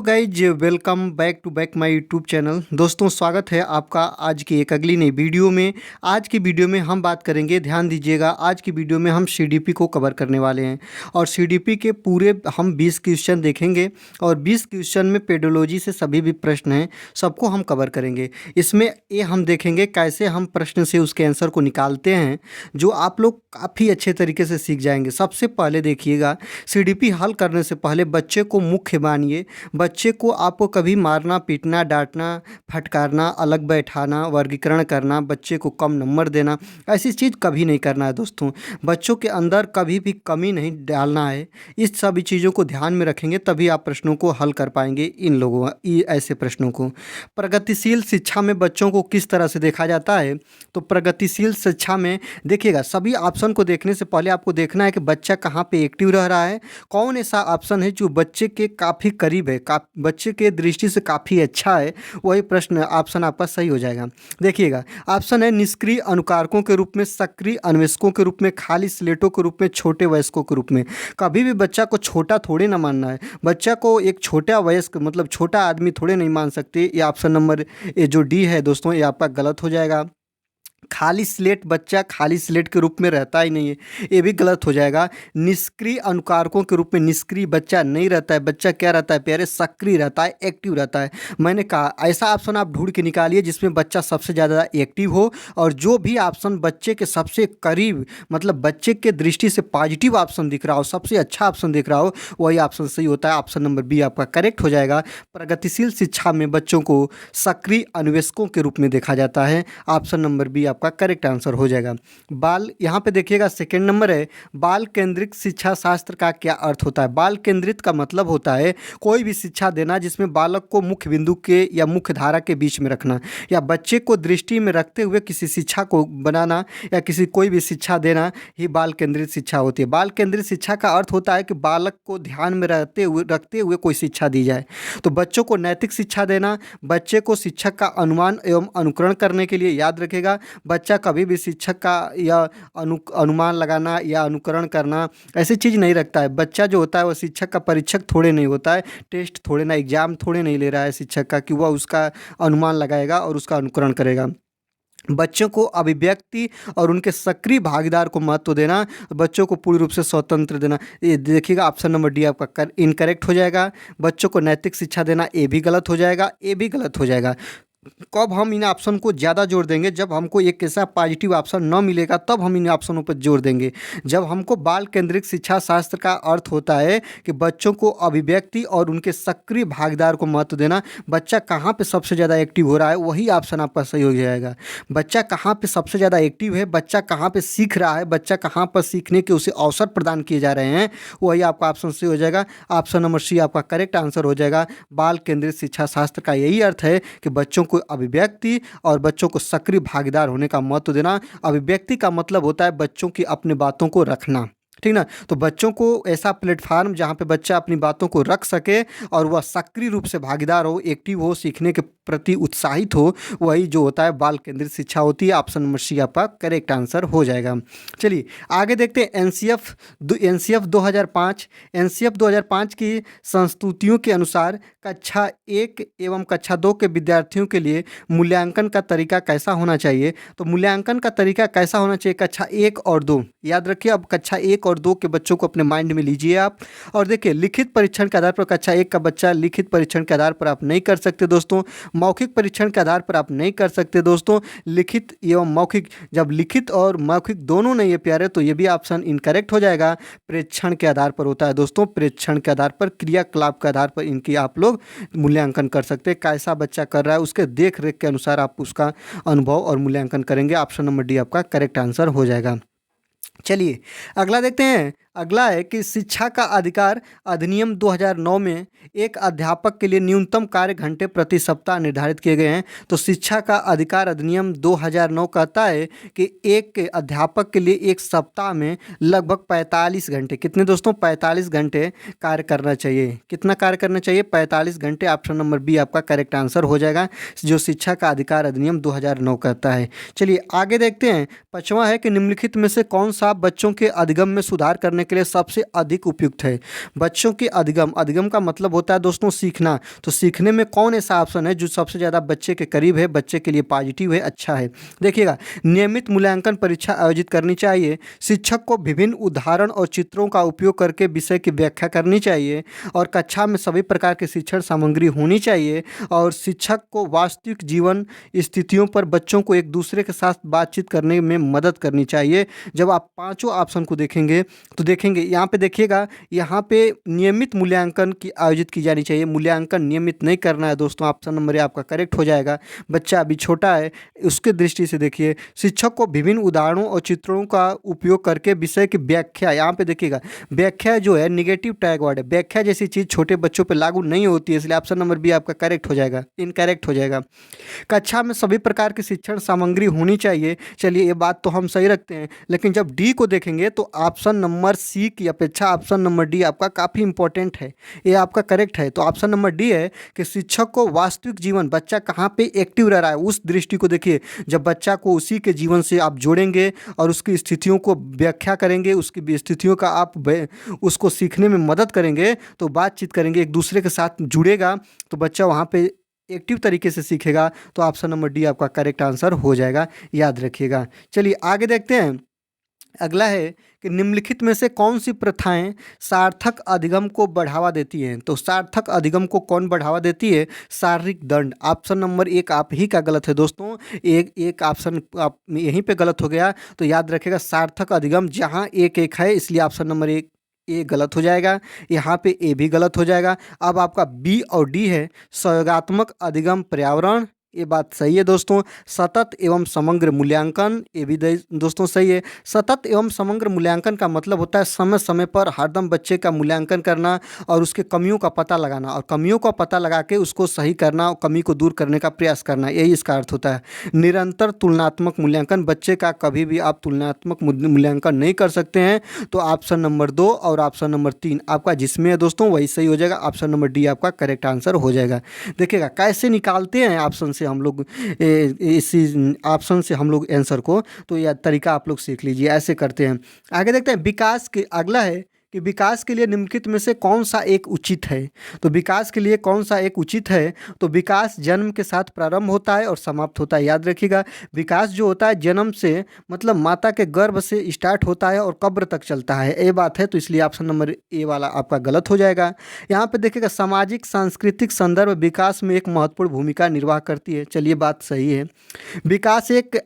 Guys welcome back to back my YouTube channel. दोस्तों स्वागत है आपका आज की एक अगली नई वीडियो में। आज की वीडियो में हम बात करेंगे, ध्यान दीजिएगा, आज की वीडियो में हम सीडीपी को कवर करने वाले हैं और सीडीपी के पूरे हम 20 क्वेश्चन देखेंगे और 20 क्वेश्चन में पेडोलॉजी से सभी भी प्रश्न हैं सबको हम कवर करेंगे। इसमें ये हम देखेंगे कैसे हम प्रश्न से उसके आंसर को निकालते हैं, जो आप लोग काफ़ी अच्छे तरीके से सीख जाएंगे। सबसे पहले देखिएगा, सीडीपी हल करने से पहले बच्चे को मुख्य मानिए। बच्चे को आपको कभी मारना, पीटना, डांटना, फटकारना, अलग बैठाना, वर्गीकरण करना, बच्चे को कम नंबर देना, ऐसी चीज़ कभी नहीं करना है दोस्तों। बच्चों के अंदर कभी भी कमी नहीं डालना है। इस सभी चीज़ों को ध्यान में रखेंगे तभी आप प्रश्नों को हल कर पाएंगे। इन लोगों ऐसे प्रश्नों को प्रगतिशील शिक्षा में बच्चों को किस तरह से देखा जाता है, तो प्रगतिशील शिक्षा में देखिएगा, सभी ऑप्शन को देखने से पहले आपको देखना है कि बच्चा कहाँ पे एक्टिव रह रहा है, कौन ऐसा ऑप्शन है जो बच्चे के काफ़ी करीब है, बच्चे के दृष्टि से काफ़ी अच्छा है, वही प्रश्न ऑप्शन आपका सही हो जाएगा। देखिएगा, ऑप्शन है निष्क्रिय अनुकारकों के रूप में, सक्रिय अन्वेषकों के रूप में, खाली स्लेटों के रूप में, छोटे वयस्कों के रूप में। कभी भी बच्चा को छोटा थोड़े ना मानना है। बच्चा को एक छोटा वयस्क मतलब छोटा आदमी थोड़े नहीं मान सकते। ये ऑप्शन नंबर ये जो डी है दोस्तों, ये आपका गलत हो जाएगा। खाली स्लेट, बच्चा खाली स्लेट के रूप में रहता ही नहीं है, ये भी गलत हो जाएगा। निष्क्रिय अनुकारकों के रूप में निष्क्रिय बच्चा नहीं रहता है। बच्चा क्या रहता है प्यारे, सक्रिय रहता है, एक्टिव रहता है। मैंने कहा ऐसा ऑप्शन आप ढूंढ के निकालिए जिसमें बच्चा सबसे ज़्यादा एक्टिव हो, और जो भी ऑप्शन बच्चे के सबसे करीब मतलब बच्चे के दृष्टि से पॉजिटिव ऑप्शन दिख रहा हो, सबसे अच्छा ऑप्शन दिख रहा हो, वही ऑप्शन सही होता है। ऑप्शन नंबर बी आपका करेक्ट हो जाएगा। प्रगतिशील शिक्षा में बच्चों को सक्रिय अन्वेषकों के रूप में देखा जाता है। ऑप्शन नंबर बी आपका करेक्ट आंसर हो जाएगा। बाल, यहाँ पे देखिएगा सेकंड नंबर है, बाल केंद्रित शिक्षा शास्त्र का क्या अर्थ होता है। बाल केंद्रित का मतलब होता है कोई भी शिक्षा देना जिसमें बालक को मुख्य बिंदु के या मुख्य धारा के बीच में रखना, या बच्चे को दृष्टि में रखते हुए किसी शिक्षा को बनाना या किसी कोई भी शिक्षा देना ही बाल केंद्रित शिक्षा होती है। बाल केंद्रित शिक्षा का अर्थ होता है कि बालक को ध्यान में रखते हुए कोई शिक्षा दी जाए। तो बच्चों को नैतिक शिक्षा देना, बच्चे को शिक्षक का अनुमान एवं अनुकरण करने के लिए, याद रखेगा, बच्चा कभी भी शिक्षक का या अनुमान लगाना या अनुकरण करना ऐसी चीज़ नहीं रखता है। बच्चा जो होता है वो शिक्षक का परीक्षक थोड़े नहीं होता है, टेस्ट थोड़े ना, एग्जाम थोड़े नहीं ले रहा है शिक्षक का कि वह उसका अनुमान लगाएगा और उसका अनुकरण करेगा। बच्चों को अभिव्यक्ति और उनके सक्रिय भागीदार को महत्व देना, बच्चों को पूर्ण रूप से स्वतंत्र देना। ये देखिएगा ऑप्शन नंबर डी आपका इनकरेक्ट हो जाएगा। बच्चों को नैतिक शिक्षा देना, ये भी गलत हो जाएगा, ये भी गलत हो जाएगा। कब हम इन ऑप्शन को ज़्यादा जोर देंगे, जब हमको एक ऐसा पॉजिटिव ऑप्शन न मिलेगा तब हम इन ऑप्शनों पर जोर देंगे। जब हमको बाल केंद्रित शिक्षा शास्त्र का अर्थ होता है कि बच्चों को अभिव्यक्ति और उनके सक्रिय भागीदार को महत्व देना, बच्चा कहाँ पे सबसे ज़्यादा एक्टिव हो रहा है वही ऑप्शन आपका सही हो जाएगा। बच्चा कहाँ पे सबसे ज़्यादा एक्टिव है, बच्चा कहाँ पे सीख रहा है, बच्चा कहाँ पर सीखने के उसे अवसर प्रदान किए जा रहे हैं, वही आपका ऑप्शन सही हो जाएगा। ऑप्शन नंबर सी आपका करेक्ट आंसर हो जाएगा। बाल केंद्रित शिक्षा शास्त्र का यही अर्थ है कि बच्चों को अभिव्यक्ति और बच्चों को सक्रिय भागीदार होने का महत्व देना। अभिव्यक्ति का मतलब होता है बच्चों की अपनी बातों को रखना, ठीक ना। तो बच्चों को ऐसा प्लेटफार्म जहाँ पे बच्चा अपनी बातों को रख सके और वह सक्रिय रूप से भागीदार हो, एक्टिव हो, सीखने के प्रति उत्साहित हो, वही जो होता है बाल केंद्रित शिक्षा होती है। ऑप्शन नंबर सी आपका करेक्ट आंसर हो जाएगा। चलिए आगे देखते हैं। एनसीएफ 2005 एनसीएफ 2005 की संस्तुतियों के अनुसार कक्षा 1 एवं कक्षा 2 के विद्यार्थियों के लिए मूल्यांकन का तरीका कैसा होना चाहिए। तो मूल्यांकन का तरीका कैसा होना चाहिए कक्षा 1 और 2, याद रखिए। अब कक्षा 1 और 2 के बच्चों को अपने माइंड में लीजिए आप, और देखिए लिखित परीक्षण के आधार पर कक्षा 1 का बच्चा लिखित परीक्षण के आधार पर आप नहीं कर सकते दोस्तों। मौखिक परीक्षण के आधार पर आप नहीं कर सकते दोस्तों। लिखित एवं मौखिक, जब लिखित और मौखिक दोनों नहीं है प्यारे, तो ये भी ऑप्शन इनकरेक्ट हो जाएगा। प्रेक्षण के आधार पर होता है दोस्तों, प्रेक्षण के आधार पर, क्रियाकलाप के आधार पर इनकी आप लोग मूल्यांकन कर सकते हैं। कैसा बच्चा कर रहा है उसके देख रेख के अनुसार आप उसका अनुभव और मूल्यांकन करेंगे। ऑप्शन नंबर डी आपका करेक्ट आंसर हो जाएगा। चलिए अगला देखते हैं। अगला है कि शिक्षा का अधिकार अधिनियम 2009 में एक अध्यापक के लिए न्यूनतम कार्य घंटे प्रति सप्ताह निर्धारित किए गए हैं। तो शिक्षा का अधिकार अधिनियम 2009 कहता है कि एक अध्यापक के लिए एक सप्ताह में लगभग 45 घंटे, कितने दोस्तों, 45 घंटे कार्य करना चाहिए। कितना कार्य करना चाहिए, 45 घंटे। ऑप्शन नंबर बी आपका करेक्ट आंसर हो जाएगा, जो शिक्षा का अधिकार अधिनियम 2009 कहता है। चलिए आगे देखते हैं। 5वां है कि निम्नलिखित में से कौन सा बच्चों के अधिगम में सुधार करने के लिए सबसे अधिक उपयुक्त है। बच्चों के अधिगम, अधिगम का मतलब होता है दोस्तों सीखना, तो सीखने में कौन ऐसा ऑप्शन है जो सबसे ज़्यादा बच्चे के करीब है, बच्चे के लिए पॉजिटिव है, अच्छा है। देखिएगा, नियमित मूल्यांकन परीक्षा आयोजित करनी चाहिए, शिक्षक को विभिन्न उदाहरण और चित्रों का उपयोग करके विषय की व्याख्या करनी चाहिए, और कक्षा में सभी प्रकार की शिक्षण सामग्री होनी चाहिए, और शिक्षक को वास्तविक जीवन स्थितियों पर बच्चों को एक दूसरे के साथ बातचीत करने में मदद करनी चाहिए। जब आप पांचों ऑप्शन को देखेंगे तो देखेंगे यहाँ पे, देखिएगा यहाँ पे नियमित मूल्यांकन की आयोजित की जानी चाहिए, मूल्यांकन नियमित नहीं करना है दोस्तों, ऑप्शन नंबर ए आपका करेक्ट हो जाएगा। बच्चा अभी छोटा है, उसके दृष्टि से देखिए, शिक्षक को विभिन्न उदाहरणों और चित्रों का उपयोग करके विषय की व्याख्या, यहाँ पे देखिएगा व्याख्या जो है निगेटिव टैग वर्ड है, व्याख्या जैसी चीज़ छोटे बच्चों पर लागू नहीं होती है, इसलिए ऑप्शन नंबर बी आपका करेक्ट हो जाएगा, इनकरेक्ट हो जाएगा। कक्षा में सभी प्रकार की शिक्षण सामग्री होनी चाहिए, चलिए ये बात तो हम सही रखते हैं, लेकिन जब डी को देखेंगे तो ऑप्शन नंबर सी की अपेक्षा ऑप्शन नंबर डी आपका काफ़ी इंपॉर्टेंट है, ये आपका करेक्ट है। तो ऑप्शन नंबर डी है कि शिक्षक को वास्तविक जीवन, बच्चा कहाँ पे एक्टिव रह रहा है उस दृष्टि को देखिए, जब बच्चा को उसी के जीवन से आप जोड़ेंगे और उसकी स्थितियों को व्याख्या करेंगे, उसकी स्थितियों का आप उसको सीखने में मदद करेंगे, तो बातचीत करेंगे, एक दूसरे के साथ जुड़ेगा, तो बच्चा वहाँ पे एक्टिव तरीके से सीखेगा, तो ऑप्शन नंबर डी आपका करेक्ट आंसर हो जाएगा, याद रखिएगा। चलिए आगे देखते हैं, अगला है कि निम्नलिखित में से कौन सी प्रथाएं सार्थक अधिगम को बढ़ावा देती हैं। तो सार्थक अधिगम को कौन बढ़ावा देती है? शारीरिक दंड। ऑप्शन नंबर एक आप ही का गलत है दोस्तों, एक ऑप्शन आप यहीं पे गलत हो गया, तो याद रखिएगा सार्थक अधिगम, जहां एक एक है इसलिए ऑप्शन नंबर एक ए गलत हो जाएगा, यहाँ पे ए भी गलत हो जाएगा। अब आपका बी और डी है सहयोगात्मक अधिगम पर्यावरण, ये बात सही है दोस्तों। सतत एवं समग्र मूल्यांकन, ये भी दोस्तों सही है। सतत एवं समग्र मूल्यांकन का मतलब होता है समय समय पर हरदम बच्चे का मूल्यांकन करना और उसके कमियों का पता लगाना, और कमियों का पता लगा के उसको सही करना और कमी को दूर करने का प्रयास करना, यही इसका अर्थ होता है। निरंतर तुलनात्मक मूल्यांकन, बच्चे का कभी भी आप तुलनात्मक मूल्यांकन नहीं कर सकते हैं, तो ऑप्शन नंबर 2 और ऑप्शन नंबर 3 आपका जिसमें है दोस्तों वही सही हो जाएगा, ऑप्शन नंबर डी आपका करेक्ट आंसर हो जाएगा। देखिएगा कैसे निकालते हैं ऑप्शन से हम लोग, इसी ऑप्शन से हम लोग आंसर को, तो यह तरीका आप लोग सीख लीजिए, ऐसे करते हैं। आगे देखते हैं विकास के, अगला है कि विकास के लिए निम्नलिखित में से कौन सा एक उचित है। तो विकास के लिए कौन सा एक उचित है? तो विकास जन्म के साथ प्रारंभ होता है और समाप्त होता है। याद रखिएगा विकास जो होता है जन्म से, मतलब माता के गर्भ से स्टार्ट होता है और कब्र तक चलता है, ये बात है, तो इसलिए ऑप्शन नंबर ए वाला आपका गलत हो जाएगा। यहाँ पे देखिएगा सामाजिक सांस्कृतिक संदर्भ विकास में एक महत्वपूर्ण भूमिका निर्वाह करती है, चलिए बात सही है। विकास एक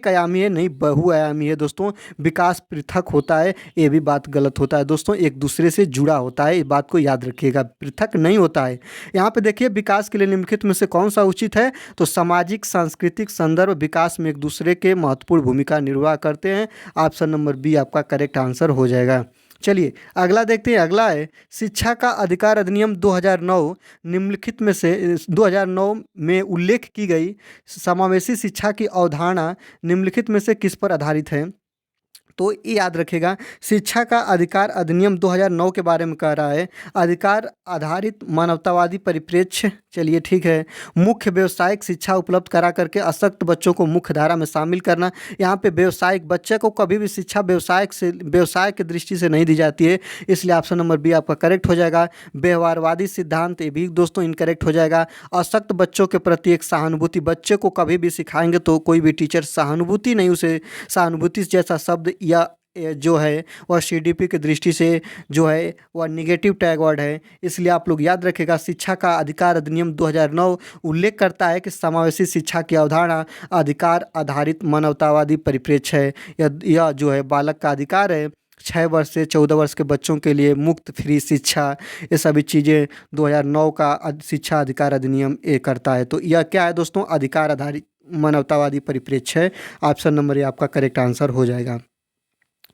आयामी है, नहीं बहुआयामी है दोस्तों, विकास पृथक होता है, ये भी बात गलत होता है दोस्तों, एक दूसरे से जुड़ा होता है, इस बात को याद रखिएगा, पृथक नहीं होता है। यहाँ पे देखिए विकास के लिए निम्नलिखित में से कौन सा उचित है? तो सामाजिक सांस्कृतिक संदर्भ विकास में एक दूसरे के महत्वपूर्ण भूमिका निर्वाह करते हैं, ऑप्शन नंबर बी आपका करेक्ट आंसर हो जाएगा। चलिए अगला देखते हैं, अगला है शिक्षा का अधिकार अधिनियम 2009, निम्नलिखित में से 2009 में उल्लेख की गई समावेशी शिक्षा की अवधारणा निम्नलिखित में से किस पर आधारित है? तो ये याद रखिएगा शिक्षा का अधिकार अधिनियम 2009 के बारे में कह रहा है, अधिकार आधारित मानवतावादी परिप्रेक्ष्य, चलिए ठीक है, मुख्य व्यावसायिक शिक्षा उपलब्ध करा करके अशक्त बच्चों को मुख्य धारा में शामिल करना। यहाँ पे व्यावसायिक, बच्चे को कभी भी शिक्षा व्यवसाय की दृष्टि से नहीं दी जाती है, इसलिए ऑप्शन नंबर बी आपका करेक्ट हो जाएगा। व्यवहारवादी सिद्धांत, ये भी दोस्तों इनकरेक्ट हो जाएगा। अशक्त बच्चों के प्रति एक सहानुभूति, बच्चे को कभी भी सिखाएंगे तो कोई भी टीचर सहानुभूति नहीं, उसे सहानुभूति जैसा शब्द या जो है वह सीडीपी की दृष्टि से जो है वह निगेटिव टैग वर्ड है, इसलिए आप लोग याद रखेगा शिक्षा का अधिकार अधिनियम 2009 उल्लेख करता है कि समावेशी शिक्षा की अवधारणा अधिकार आधारित मानवतावादी परिप्रेक्ष्य है। यह जो है बालक का अधिकार है, 6 वर्ष से 14 वर्ष के बच्चों के लिए मुफ्त फ्री शिक्षा, ये सभी चीज़ें 2009 का शिक्षा अधिकार अधिनियम ये करता है। तो यह क्या है दोस्तों? अधिकार आधारित मानवतावादी परिप्रेक्ष्य है, ऑप्शन नंबर ए आपका करेक्ट आंसर हो जाएगा।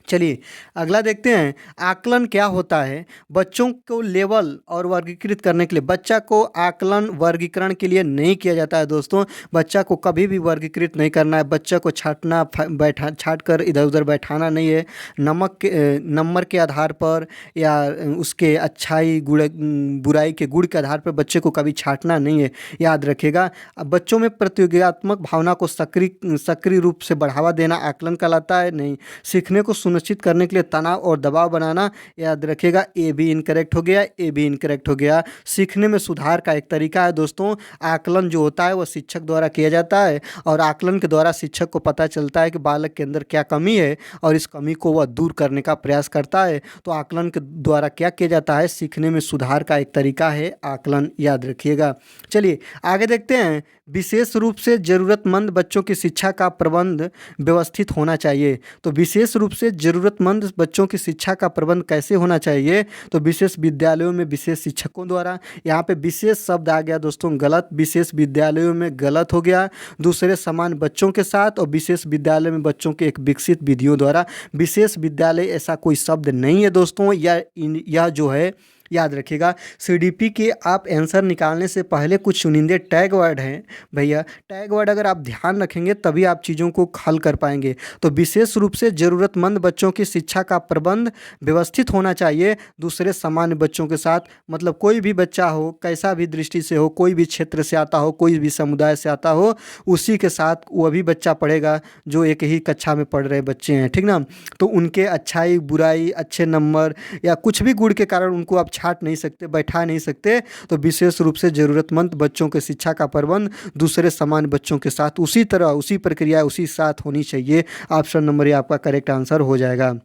चलिए अगला देखते हैं, आकलन क्या होता है? बच्चों को लेवल और वर्गीकृत करने के लिए, बच्चा को आकलन वर्गीकरण के लिए नहीं किया जाता है दोस्तों, बच्चा को कभी भी वर्गीकृत नहीं करना है, बच्चा को छाट कर इधर उधर बैठाना नहीं है, नंबर के आधार पर या उसके अच्छाई बुराई के गुण के आधार पर बच्चे को कभी छाटना नहीं है, याद रखिएगा। बच्चों में प्रतियोगितात्मक भावना को सक्रिय रूप से बढ़ावा देना आकलन कहलाता है। नहीं, सीखने को सुनिश्चित करने के लिए तनाव और दबाव बनाना, याद रखिएगा ए भी इनकरेक्ट हो गया, ए भी इनकरेक्ट हो गया। सीखने में सुधार का एक तरीका है दोस्तों, आकलन जो होता है वो शिक्षक द्वारा किया जाता है और आकलन के द्वारा शिक्षक को पता चलता है कि बालक के अंदर क्या कमी है और इस कमी को वह दूर करने का प्रयास करता है। तो आकलन के द्वारा क्या किया जाता है, सीखने में सुधार का एक तरीका है आकलन, याद रखिएगा। चलिए आगे देखते हैं। विशेष रूप से ज़रूरतमंद बच्चों की शिक्षा का प्रबंध व्यवस्थित होना चाहिए। तो विशेष रूप से ज़रूरतमंद बच्चों की शिक्षा का प्रबंध कैसे होना चाहिए, तो विशेष विद्यालयों में विशेष शिक्षकों द्वारा। यहाँ पे विशेष शब्द आ गया दोस्तों गलत, विशेष विद्यालयों में गलत हो गया। दूसरे समान बच्चों के साथ और विशेष विद्यालय में बच्चों के एक विकसित विधियों द्वारा। विशेष विद्यालय ऐसा कोई शब्द नहीं है दोस्तों, यह जो है याद रखिएगा। सीडीपी के आप आंसर निकालने से पहले कुछ चुनिंदे टैग वर्ड हैं भैया, टैग वर्ड अगर आप ध्यान रखेंगे तभी आप चीज़ों को हल कर पाएंगे। तो विशेष रूप से ज़रूरतमंद बच्चों की शिक्षा का प्रबंध व्यवस्थित होना चाहिए दूसरे सामान्य बच्चों के साथ। मतलब कोई भी बच्चा हो, कैसा भी दृष्टि से हो, कोई भी क्षेत्र से आता हो, कोई भी समुदाय से आता हो, उसी के साथ वह भी बच्चा पढ़ेगा जो एक ही कक्षा में पढ़ रहे बच्चे हैं, ठीक ना। तो उनके अच्छाई बुराई, अच्छे नंबर या कुछ भी गुण के कारण उनको आप छाट नहीं सकते, बैठा नहीं सकते। तो विशेष रूप से ज़रूरतमंद बच्चों के शिक्षा का प्रबंध दूसरे समान बच्चों के साथ उसी तरह, उसी प्रक्रिया, उसी साथ होनी चाहिए। ऑप्शन नंबर ये आपका करेक्ट आंसर हो जाएगा।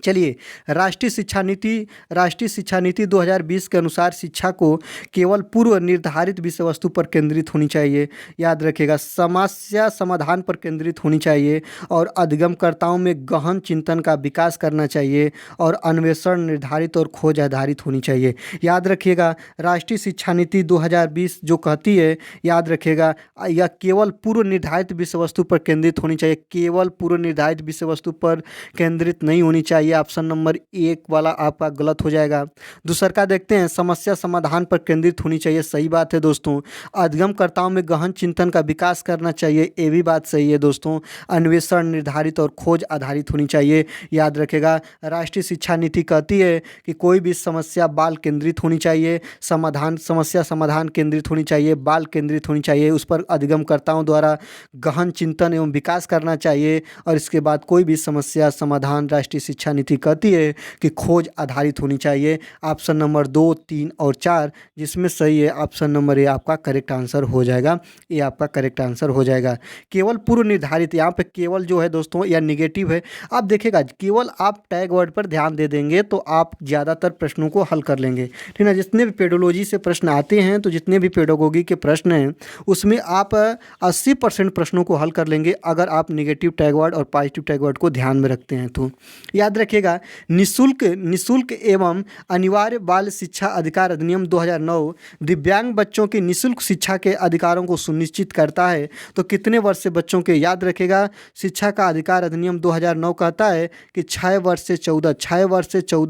चलिए राष्ट्रीय शिक्षा नीति 2020 के अनुसार शिक्षा को केवल पूर्व निर्धारित विषय वस्तु पर केंद्रित होनी चाहिए, याद रखिएगा। समस्या समाधान पर केंद्रित होनी चाहिए और अधिगमकर्ताओं में गहन चिंतन का विकास करना चाहिए और अन्वेषण निर्धारित और खोज आधारित होनी चाहिए, याद रखिएगा। राष्ट्रीय शिक्षा नीति 2020 जो कहती है, याद रखिएगा, यह केवल पूर्व निर्धारित विषय वस्तु पर केंद्रित होनी चाहिए, केवल पूर्व निर्धारित विषय वस्तु पर केंद्रित नहीं होनी चाहिए। ऑप्शन नंबर 1 वाला आपका गलत हो जाएगा। दूसरा का देखते हैं, समस्या समाधान पर केंद्रित होनी चाहिए, सही बात है दोस्तों। अधिगमकर्ताओं में गहन चिंतन का विकास करना चाहिए, ये भी बात सही है दोस्तों। अन्वेषण निर्धारित और खोज आधारित होनी चाहिए, याद रखेगा। राष्ट्रीय शिक्षा नीति कहती है कि कोई भी समस्या बाल केंद्रित होनी चाहिए, समस्या समाधान केंद्रित होनी चाहिए, बाल केंद्रित होनी चाहिए, उस पर अधिगमकर्ताओं द्वारा गहन चिंतन एवं विकास करना चाहिए। और इसके बाद कोई भी समस्या समाधान राष्ट्रीय शिक्षा नीति कहती है कि खोज आधारित होनी चाहिए। ऑप्शन नंबर 2, 3 और 4 जिसमें सही है ऑप्शन नंबर ए आपका करेक्ट आंसर हो जाएगा, ये आपका करेक्ट आंसर हो जाएगा। केवल पूर्व निर्धारित, यहाँ पे केवल जो है दोस्तों या निगेटिव है। आप देखिएगा केवल आप टैग वर्ड पर ध्यान दे देंगे तो आप ज़्यादातर प्रश्नों को हल कर लेंगे, ठीक है। जितने भी पेडोलॉजी से प्रश्न आते हैं, तो जितने भी पेडागोगी के प्रश्न हैं उसमें आप 80% प्रश्नों को हल कर लेंगे अगर आप निगेटिव टैग वर्ड और पॉजिटिव टैग वर्ड को ध्यान में रखते हैं। तो याद रखिएगा, निःशुल्क एवं अनिवार्य बाल शिक्षा अधिकार अधिनियम 2009 दिव्यांग बच्चों की निःशुल्क शिक्षा के अधिकारों को सुनिश्चित करता है। तो कितने वर्ष से बच्चों के, याद रखिएगा, शिक्षा का अधिकार अधिनियम 2009 कहता है कि 6 वर्ष से 14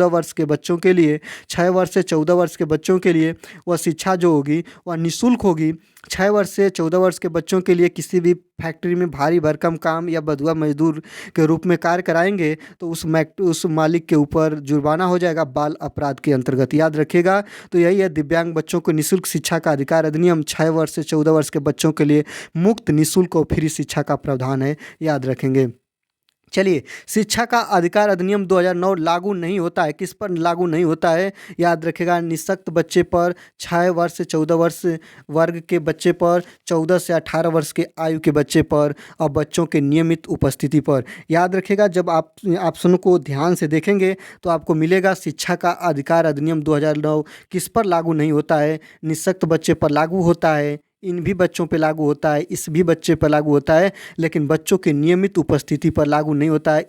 वर्ष के बच्चों के लिए, 6 वर्ष से 14 वर्ष के बच्चों के लिए वह शिक्षा जो होगी वह निःशुल्क होगी। 6 वर्ष से 14 वर्ष के बच्चों के लिए किसी भी फैक्ट्री में भारी भरकम काम या बधुआ मजदूर के रूप में कार्य कराएंगे तो उस मालिक के ऊपर जुर्माना हो जाएगा बाल अपराध के अंतर्गत, याद रखिएगा। तो यही है दिव्यांग बच्चों को निःशुल्क शिक्षा का अधिकार अधिनियम, 6 वर्ष से 14 वर्ष के बच्चों के लिए मुफ्त निःशुल्क और फ्री शिक्षा का प्रावधान है, याद रखेंगे। चलिए, शिक्षा का अधिकार अधिनियम 2009 लागू नहीं होता है, किस पर लागू नहीं होता है, याद रखेगा, निःशक्त बच्चे पर, 6 वर्ष से 14 वर्ष वर्ग के बच्चे पर, 14 से 18 वर्ष के आयु के बच्चे पर और बच्चों के नियमित उपस्थिति पर। याद रखेगा, जब आप ऑप्शन को ध्यान से देखेंगे तो आपको मिलेगा शिक्षा का अधिकार अधिनियम 2009 किस पर लागू नहीं होता है, निःशक्त बच्चे पर लागू होता है, इन भी बच्चों पे लागू होता है, इस भी बच्चे पर लागू होता है, लेकिन बच्चों की नियमित उपस्थिति पर लागू नहीं होता है।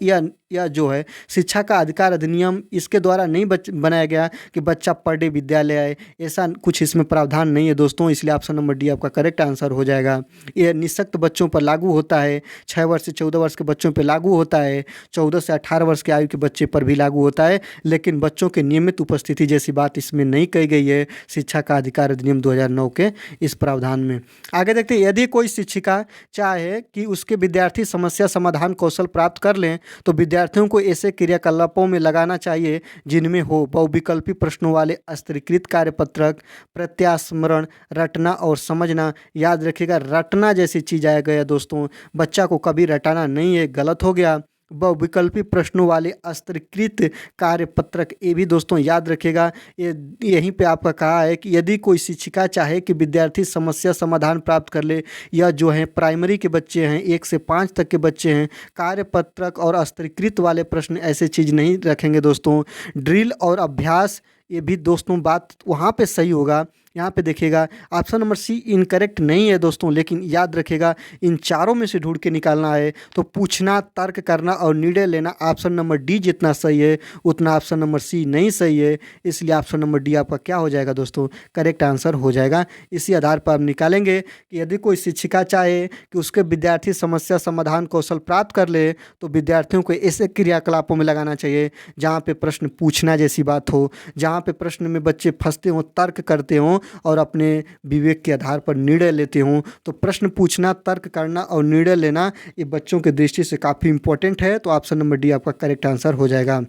यह जो है शिक्षा का अधिकार अधिनियम इसके द्वारा नहीं बनाया गया कि बच्चा पर डे विद्यालय आए, ऐसा कुछ इसमें प्रावधान नहीं है दोस्तों, इसलिए ऑप्शन नंबर डी आपका करेक्ट आंसर हो जाएगा। यह निःशक्त बच्चों पर लागू होता है, 6 वर्ष से 14 वर्ष के बच्चों पर लागू होता है, 14 से 18 वर्ष की आयु के बच्चे पर भी लागू होता है, लेकिन बच्चों के नियमित उपस्थिति जैसी बात इसमें नहीं कही गई है शिक्षा का अधिकार अधिनियम 2009 के इस प्रावधान में। आगे देखते हैं, यदि कोई शिक्षिका चाहे कि उसके विद्यार्थी समस्या समाधान कौशल प्राप्त कर लें तो विद्यार्थियों को ऐसे क्रियाकलापों में लगाना चाहिए जिनमें हो बहुविकल्पी प्रश्नों वाले स्तरीकृत कार्यपत्रक, प्रत्यास्मरण, रटना और समझना। याद रखिएगा, रटना जैसी चीज़ आ गया दोस्तों, बच्चा को कभी रटाना नहीं है, गलत हो गया। व विकल्पी प्रश्नों वाले स्तरीकृत कार्यपत्रक। ये भी दोस्तों याद रखिएगा। ये यहीं पे आपका कहा है कि यदि कोई शिक्षिका चाहे कि विद्यार्थी समस्या समाधान प्राप्त कर ले, या जो है प्राइमरी के बच्चे हैं 1 से 5 तक के बच्चे हैं, कार्यपत्रक और स्तरीकृत वाले प्रश्न ऐसे चीज़ नहीं रखेंगे दोस्तों। ड्रिल और अभ्यास, ये भी दोस्तों बात वहाँ पे सही होगा। यहाँ पे देखिएगा ऑप्शन नंबर सी इनकरेक्ट नहीं है दोस्तों, लेकिन याद रखिएगा इन चारों में से ढूंढ के निकालना है। तो पूछना, तर्क करना और निर्णय लेना, ऑप्शन नंबर डी जितना सही है उतना ऑप्शन नंबर सी नहीं सही है। इसलिए ऑप्शन नंबर डी आपका क्या हो जाएगा दोस्तों, करेक्ट आंसर हो जाएगा। इसी आधार पर आप निकालेंगे कि यदि कोई शिक्षिका चाहे कि उसके विद्यार्थी समस्या समाधान कौशल प्राप्त कर ले, तो विद्यार्थियों को ऐसे क्रियाकलापों में लगाना चाहिए जहाँ पे प्रश्न पूछना जैसी बात हो, जहाँ पे प्रश्न में बच्चे फंसते हों, तर्क करते हों और अपने विवेक के आधार पर निर्णय लेते हों। तो प्रश्न पूछना, तर्क करना और निर्णय लेना ये बच्चों के दृष्टि से काफ़ी इंपॉर्टेंट है। तो ऑप्शन नंबर डी आपका करेक्ट आंसर हो जाएगा।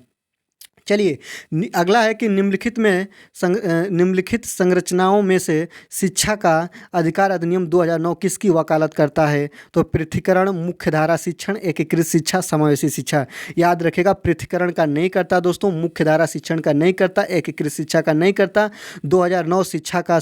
चलिए अगला है कि निम्नलिखित संरचनाओं में से शिक्षा का अधिकार अधिनियम 2009 किसकी वकालत करता है? तो पृथकीकरण, मुख्यधारा शिक्षण, एकीकृत शिक्षा, समावेशी शिक्षा। याद रखेगा पृथकीकरण का नहीं करता दोस्तों, मुख्यधारा शिक्षण का नहीं करता, एकीकृत शिक्षा का नहीं करता। 2009 शिक्षा का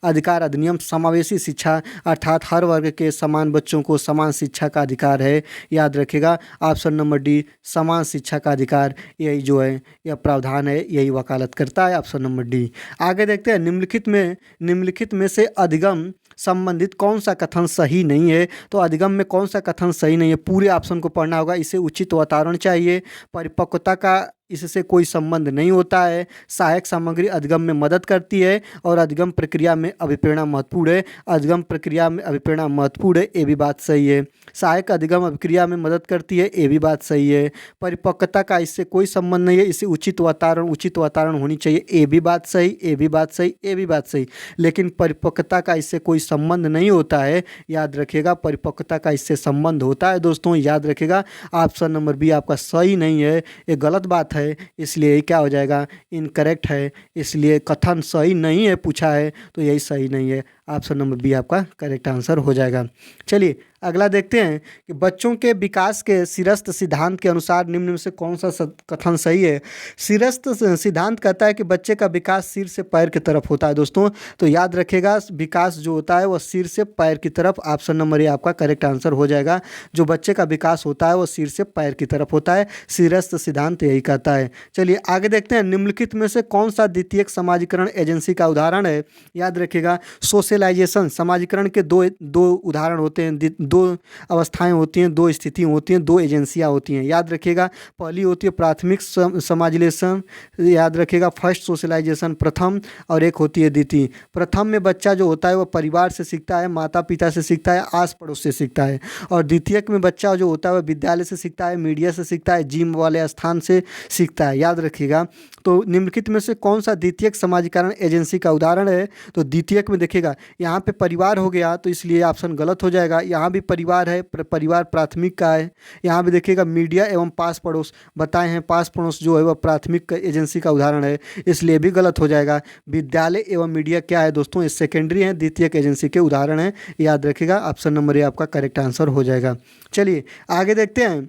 अधिकार अधिनियम समावेशी शिक्षा, अर्थात हर वर्ग के समान बच्चों को समान शिक्षा का अधिकार है। याद रखेगा ऑप्शन नंबर डी समान शिक्षा का अधिकार, यही जो है यह प्रावधान है, यही वकालत करता है। Option number D. आगे देखते हैं निम्नलिखित में से अधिगम संबंधित कौन सा कथन सही नहीं है? तो अधिगम में कौन सा कथन सही नहीं है, पूरे ऑप्शन को पढ़ना होगा। इसे उचित वातावरण चाहिए, परिपक्वता का इससे कोई संबंध नहीं होता है, सहायक सामग्री अधिगम में मदद करती है और अधिगम प्रक्रिया में अभिप्रेरणा महत्वपूर्ण है। अधिगम प्रक्रिया में अभिप्रेरणा महत्वपूर्ण है, ये भी बात सही है। सहायक अधिगम अभिक्रिया में मदद करती है, ये भी बात सही है। परिपक्वता का इससे कोई संबंध नहीं है, इसे उचित वातावरण होनी चाहिए, ये भी बात सही, ये भी बात सही, ये भी बात सही। लेकिन परिपक्वता का इससे कोई संबंध नहीं होता है। याद रखिएगा परिपक्वता का इससे संबंध होता है दोस्तों, याद रखिएगा। ऑप्शन नंबर बी आपका सही नहीं है, ये गलत बात है, इसलिए ये क्या हो जाएगा, इनकरेक्ट है। इसलिए कथन सही नहीं है पूछा है, तो यही सही नहीं है। ऑप्शन नंबर बी आपका करेक्ट आंसर हो जाएगा। चलिए अगला देखते हैं कि बच्चों के विकास के सिरस्थ सिद्धांत के अनुसार निम्न में से कौन सा कथन सही है? सिरस्थ सिद्धांत कहता है कि बच्चे का विकास सिर से पैर की तरफ होता है दोस्तों। तो याद रखिएगा विकास जो होता है वह सिर से पैर की तरफ, ऑप्शन नंबर ए आपका करेक्ट आंसर हो जाएगा। जो बच्चे का विकास होता है वह सिर से पैर की तरफ होता है, सिरस्थ सिद्धांत यही कहता है। चलिए आगे देखते हैं निम्नलिखित में से कौन सा द्वितीयक समाजीकरण एजेंसी का उदाहरण है? याद रखिएगा सोशलाइजेशन, समाजीकरण के दो उदाहरण होते हैं, दो अवस्थाएं होती हैं, दो स्थितियां होती हैं, दो एजेंसियां होती हैं। याद रखिएगा पहली होती है प्राथमिक समाजिलेशन, याद रखिएगा फर्स्ट सोशलाइजेशन प्रथम, और एक होती है द्वितीय। प्रथम में बच्चा जो होता है वह परिवार से सीखता है, माता पिता से सीखता है, आस पड़ोस से सीखता है। और द्वितीयक में बच्चा जो होता है वह विद्यालय से सीखता है, मीडिया से सीखता है, जिम वाले स्थान से सीखता है। याद रखिएगा। तो निम्नलिखित में से कौन सा द्वितीयक समाजीकरण एजेंसी का उदाहरण है? तो द्वितीयक में देखिएगा यहाँ पे परिवार हो गया, तो इसलिए ऑप्शन गलत हो जाएगा। यहाँ भी परिवार है, परिवार प्राथमिक का है। यहाँ भी देखिएगा मीडिया एवं पास पड़ोस बताए हैं, पास पड़ोस जो है वह प्राथमिक एजेंसी का उदाहरण है, इसलिए भी गलत हो जाएगा। विद्यालय एवं मीडिया क्या है दोस्तों, ये सेकेंडरी है, द्वितीयक एजेंसी के उदाहरण है। याद रखिएगा ऑप्शन नंबर ए आपका करेक्ट आंसर हो जाएगा। चलिए आगे देखते हैं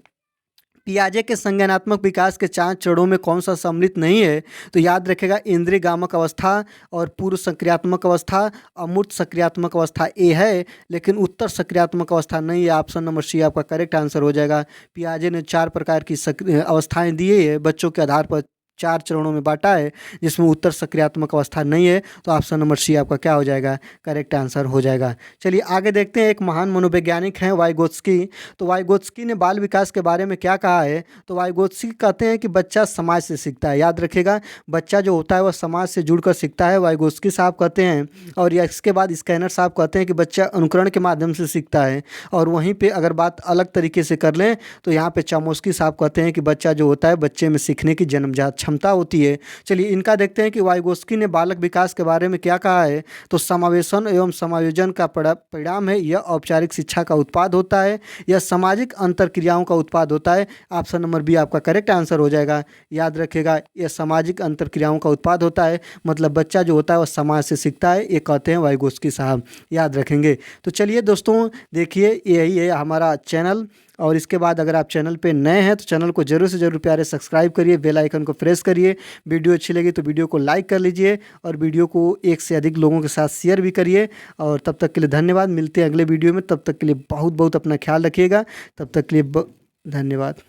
पियाजे के संज्ञानात्मक विकास के 4 चरणों में कौन सा सम्मिलित नहीं है? तो याद रखेगा इंद्रिय गामक अवस्था और पूर्व सक्रियात्मक अवस्था, अमूर्त सक्रियात्मक अवस्था ए है, लेकिन उत्तर सक्रियात्मक अवस्था नहीं है। ऑप्शन नंबर सी आपका करेक्ट आंसर हो जाएगा। पियाजे ने 4 प्रकार की अवस्थाएं दी है, बच्चों के आधार पर 4 चरणों में बांटा है, जिसमें उत्तर सक्रियात्मक अवस्था नहीं है। तो ऑप्शन नंबर सी आपका क्या हो जाएगा, करेक्ट आंसर हो जाएगा। चलिए आगे देखते हैं, एक महान मनोवैज्ञानिक हैं वाइगोत्स्की। तो वाइगोत्स्की ने बाल विकास के बारे में क्या कहा है? तो वाइगोत्स्की कहते हैं कि बच्चा समाज से सीखता है। याद रखिएगा बच्चा जो होता है वह समाज से जुड़कर सीखता है, वाइगोत्स्की साहब कहते हैं। और इसके बाद स्कैनर साहब कहते हैं कि बच्चा अनुकरण के माध्यम से सीखता है। और वहीं पर अगर बात अलग तरीके से कर लें तो यहाँ पर चामोस्की साहब कहते हैं कि बच्चा जो होता है बच्चे में सीखने की जन्मजात क्षमता होती है। चलिए इनका देखते हैं कि वाइगोत्स्की ने बालक विकास के बारे में क्या कहा है। तो समावेशन एवं समायोजन का परिणाम है, यह औपचारिक शिक्षा का उत्पाद होता है, यह सामाजिक अंतरक्रियाओं का उत्पाद होता है। ऑप्शन नंबर बी आपका करेक्ट आंसर हो जाएगा। याद रखिएगा यह सामाजिक अंतरक्रियाओं का उत्पाद होता है, मतलब बच्चा जो होता है वह समाज से सीखता है, ये कहते हैं वाइगोत्स्की साहब, याद रखेंगे। तो चलिए दोस्तों देखिए यही है हमारा चैनल और इसके बाद अगर आप चैनल पे नए हैं तो चैनल को ज़रूर से ज़रूर प्यारे सब्सक्राइब करिए, बेल आइकन को प्रेस करिए। वीडियो अच्छी लगी तो वीडियो को लाइक कर लीजिए और वीडियो को एक से अधिक लोगों के साथ शेयर भी करिए। और तब तक के लिए धन्यवाद, मिलते हैं अगले वीडियो में। तब तक के लिए बहुत बहुत अपना ख्याल रखिएगा। तब तक के लिए धन्यवाद।